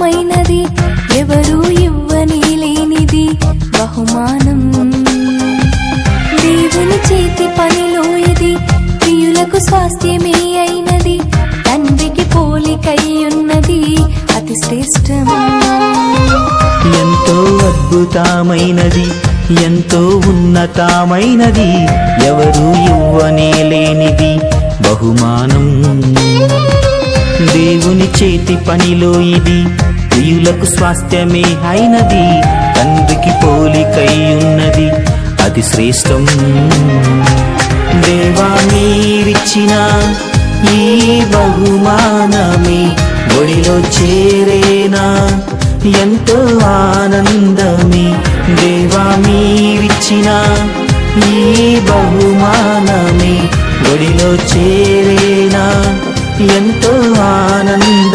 అద్భుతమైనది, ఎవరు ఇవ్వని లేనిది బహుమానం. దేవుని చేతి పనిలో ఇది ప్రియులకు స్వాస్థ్యమే అయినది, తండ్రికి పోలికై ఉన్నది అతి శ్రేష్టం. ఎంతో అద్భుతమైనది, ఎంతో ఉన్నతమైనది, ఎవరు ఇవ్వనే లేనిది బహుమానం. దేవుని చేతి పనిలో ఇది ప్రియులకు స్వాస్థ్యమే అయినది, తండ్రికి పోలికై ఉన్నది అతి శ్రేష్టం. దేవా మీరిచ్చిన ఈ బహుమానమే ఒడిలో చేరేనా ఎంతో ఆనందమే. దేవా మీరిచ్చిన ఈ బహుమానమే ఒడిలో చేరేనా ఎంతో ఆనందమే.